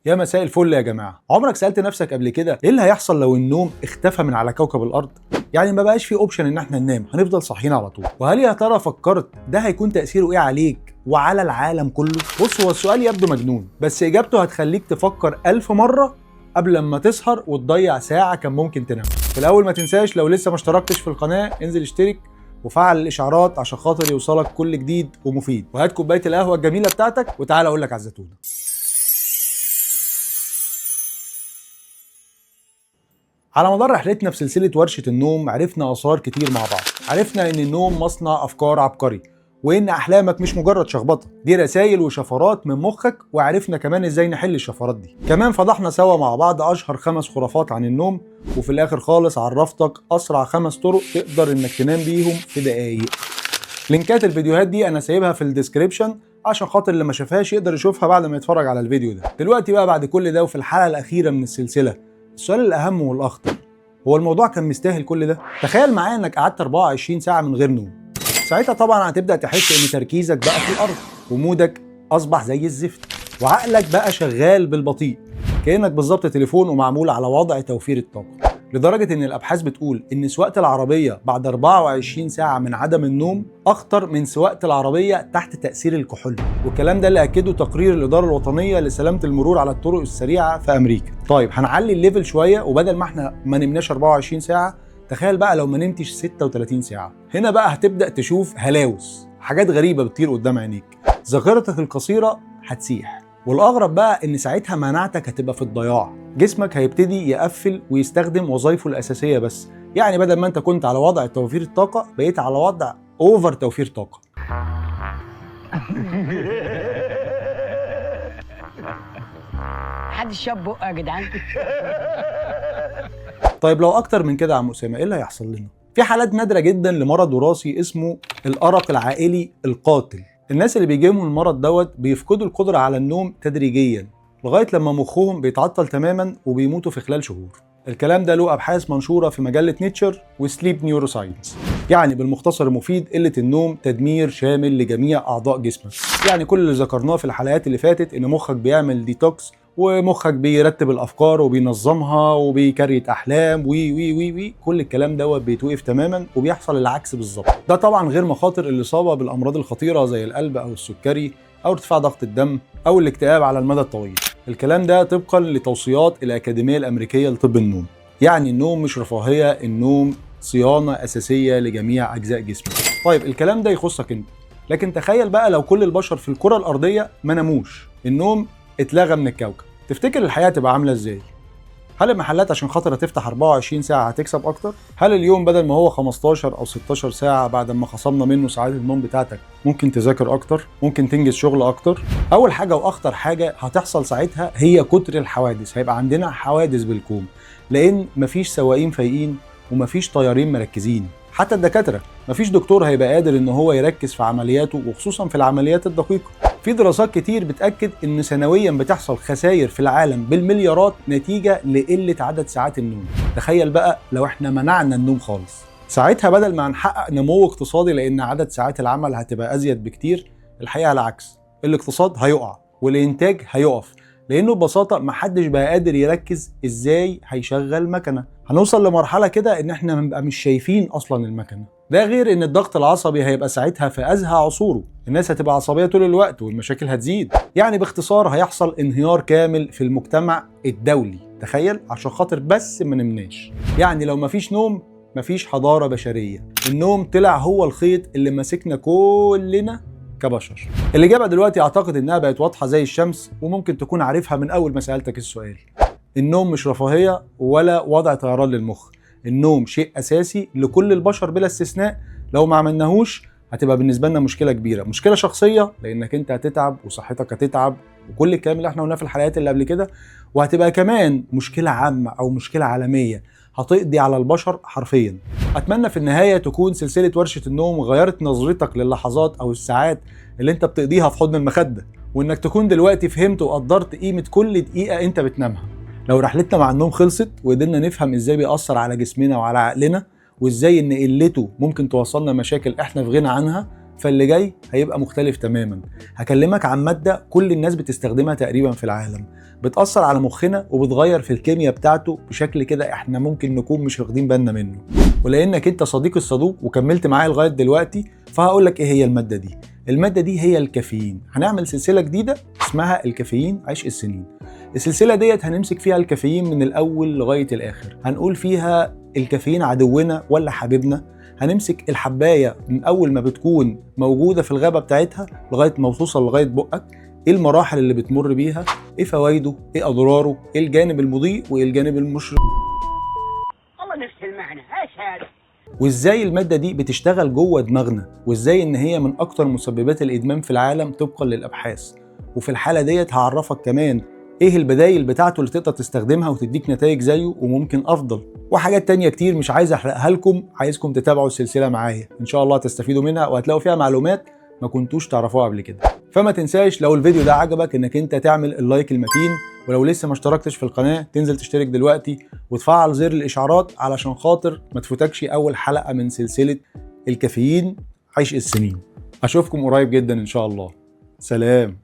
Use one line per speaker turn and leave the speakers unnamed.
يا مساء الفل يا جماعة. عمرك سألت نفسك قبل كده ايه اللي هيحصل لو النوم اختفى من على كوكب الارض؟ يعني ما بقاش في اوبشن ان احنا ننام، هنفضل صاحيين على طول. وهل يا ترى فكرت ده هيكون تأثيره ايه عليك وعلى العالم كله؟ بص، هو السؤال يبدو مجنون، بس اجابته هتخليك تفكر 1000 مرة قبل ما تسهر وتضيع ساعة كان ممكن تنام. في الاول ما تنساش لو لسه ما اشتركتش في القناة انزل اشترك وفعل الاشعارات عشان خاطر يوصلك كل جديد ومفيد، وهات كوباية القهوة الجميلة بتاعتك وتعال اقول لك على الزتونة. على مدار رحلتنا في سلسلة ورشة النوم عرفنا أسرار كتير مع بعض. عرفنا إن النوم مصنع أفكار عبقري، وإن أحلامك مش مجرد شخبطة، دي رسائل وشفرات من مخك. وعرفنا كمان إزاي نحل الشفرات دي. كمان فضحنا سوا مع بعض أشهر 5 خرافات عن النوم، وفي الآخر خالص عرفتك أسرع 5 طرق تقدر إنك تنام بيهم في دقايق. لينكات الفيديوهات دي أنا سايبها في الديسكريبشن عشان خاطر اللي ما شافهاش يقدر يشوفها بعد ما يتفرج على الفيديو ده. دلوقتي بقى بعد كل ده وفي الحلقة الأخيرة من السلسلة، السؤال الأهم والأخطر، هو الموضوع كان مستاهل كل ده؟ تخيل معايا انك قعدت 24 ساعة من غير نوم. ساعتها طبعا هتبدأ تحس ان تركيزك بقى في الأرض، ومودك أصبح زي الزفت، وعقلك بقى شغال بالبطيء، كأنك بالظبط تليفون ومعمول على وضع توفير الطاقة. لدرجة ان الأبحاث بتقول ان سواقة العربية بعد 24 ساعة من عدم النوم أخطر من سواقة العربية تحت تأثير الكحول. والكلام ده اللي أكده تقرير الإدارة الوطنية لسلامة المرور على الطرق السريعة في أمريكا. طيب هنعلي الليفل شوية، وبدل ما احنا ما نمناش 24 ساعة، تخيل بقى لو ما نمتش 36 ساعة. هنا بقى هتبدأ تشوف هلاوس، حاجات غريبة بتطير قدام عينيك، ذاكرتك القصيرة هتسيح، والأغرب بقى إن ساعتها مناعتك هتبقى في الضياع. جسمك هيبتدي يقفل ويستخدم وظائفه الأساسية بس. يعني بدل ما أنت كنت على وضع توفير الطاقة بقيت على وضع أوفر توفير طاقة.
حد شاب بقه يا جدعان.
طيب لو أكتر من كده يا عم أسامة إيه اللي هيحصل لنا؟ في حالات نادرة جدا لمرض وراثي اسمه الأرق العائلي القاتل. الناس اللي بيجيهم المرض دوت بيفقدوا القدرة على النوم تدريجيا لغاية لما مخهم بيتعطل تماما وبيموتوا في خلال شهور. الكلام ده له أبحاث منشورة في مجلة نيتشر وسليب نيوروساينس. يعني بالمختصر المفيد، قلة النوم تدمير شامل لجميع أعضاء جسمك. يعني كل اللي ذكرناه في الحلقات اللي فاتت إن مخك بيعمل ديتوكس، ومخك بيرتب الافكار وبينظمها وبيكريت احلام وي وي وي وي كل الكلام دوت بيتوقف تماما وبيحصل العكس بالظبط. ده طبعا غير مخاطر الاصابه بالامراض الخطيره زي القلب او السكري او ارتفاع ضغط الدم او الاكتئاب على المدى الطويل. الكلام ده طبقا لتوصيات الاكاديميه الامريكيه لطب النوم. يعني النوم مش رفاهيه، النوم صيانه اساسيه لجميع اجزاء جسمك. طيب الكلام ده يخصك انت، لكن تخيل بقى لو كل البشر في الكره الارضيه ما ناموش، النوم اتلغى من الكوكب، تفتكر الحياة تبقى عاملة ازاي؟ هل المحلات عشان خاطر هتفتح 24 ساعة هتكسب أكتر؟ هل اليوم بدل ما هو 15 أو 16 ساعة بعد ما خصمنا منه ساعات النوم بتاعتك ممكن تذاكر أكتر؟ ممكن تنجز شغل أكتر؟ أول حاجة وأخطر حاجة هتحصل ساعتها هي كتر الحوادث. هيبقى عندنا حوادث بالكوم، لأن مفيش سواقين فايقين ومفيش طيارين مركزين. حتى الدكاترة مفيش دكتور هيبقى قادر إن هو يركز في عملياته، وخصوصا في العمليات الدقيقة. في دراسات كتير بتأكد إن سنويا بتحصل خسائر في العالم بالمليارات نتيجة لقلة عدد ساعات النوم. تخيل بقى لو احنا منعنا النوم خالص، ساعتها بدل ما هنحقق نمو اقتصادي لأن عدد ساعات العمل هتبقى أزيد بكتير، الحقيقة العكس، الاقتصاد هيقع والإنتاج هيقف، لأنه ببساطة محدش بقى قادر يركز إزاي هيشغل مكنة. هنوصل لمرحلة كده إن احنا نبقى مش شايفين أصلا المكنة. ده غير ان الضغط العصبي هيبقى ساعتها في ازهى عصوره، الناس هتبقى عصبيه طول الوقت والمشاكل هتزيد. يعني باختصار هيحصل انهيار كامل في المجتمع الدولي. تخيل عشان خاطر بس ما نمناش. يعني لو مفيش نوم مفيش حضاره بشريه. النوم طلع هو الخيط اللي ماسكنا كلنا كبشر. الاجابه دلوقتي اعتقد انها بقت واضحه زي الشمس، وممكن تكون عارفها من اول ما سالتك السؤال. النوم مش رفاهيه ولا وضع طيران للمخ، النوم شيء اساسي لكل البشر بلا استثناء. لو ما عملناهوش هتبقى بالنسبه لنا مشكله كبيره، مشكله شخصيه لانك انت هتتعب وصحتك هتتعب وكل الكلام اللي احنا قلناه في الحلقات اللي قبل كده، وهتبقى كمان مشكله عامه او مشكله عالميه هتقضي على البشر حرفيا. اتمنى في النهايه تكون سلسله ورشه النوم غيرت نظرتك للحظات او الساعات اللي انت بتقضيها في حضن المخده، وانك تكون دلوقتي فهمت وقدرت قيمه كل دقيقه انت بتنامها. لو رحلتنا مع النوم خلصت وقدرنا نفهم ازاي بيأثر على جسمنا وعلى عقلنا، وازاي ان قلته ممكن توصلنا مشاكل احنا في غنى عنها، فاللي جاي هيبقى مختلف تماما. هكلمك عن مادة كل الناس بتستخدمها تقريبا في العالم، بتأثر على مخنا وبتغير في الكيمياء بتاعته بشكل كده احنا ممكن نكون مش واخدين بالنا منه. ولانك انت صديق الصدوق وكملت معايا لغاية دلوقتي، فهقول لك ايه هي المادة دي. المادة دي هي الكافيين. هنعمل سلسلة جديدة اسمها الكافيين عشق السنين. السلسلة ديت هنمسك فيها الكافيين من الأول لغاية الآخر. هنقول فيها الكافيين عدونا ولا حبيبنا. هنمسك الحباية من أول ما بتكون موجودة في الغابة بتاعتها لغاية ما توصل لغاية بقك، ايه المراحل اللي بتمر بيها، ايه فوائده، ايه أضراره، ايه الجانب المضيء وايه الجانب المشرق،
والله نفس المعنى. ايش هذا؟
وازاي المادة دي بتشتغل جوه دماغنا، وازاي ان هي من اكتر مسببات الادمان في العالم طبقا للابحاث. وفي الحالة ديت هعرفك كمان ايه البدايل بتاعته اللي تقدر تستخدمها وتديك نتائج زيه وممكن افضل، وحاجات تانية كتير مش عايز احرقها لكم. عايزكم تتابعوا السلسلة معايا، ان شاء الله تستفيدوا منها وهتلاقوا فيها معلومات ما كنتوش تعرفوها قبل كده. فما تنساش لو الفيديو ده عجبك انك انت تعمل اللايك المتين، ولو لسه ما اشتركتش في القناة تنزل تشترك دلوقتي وتفعل زر الاشعارات علشان خاطر ما تفوتكش اول حلقة من سلسلة الكافيين عشق السنين. اشوفكم قريب جدا ان شاء الله. سلام.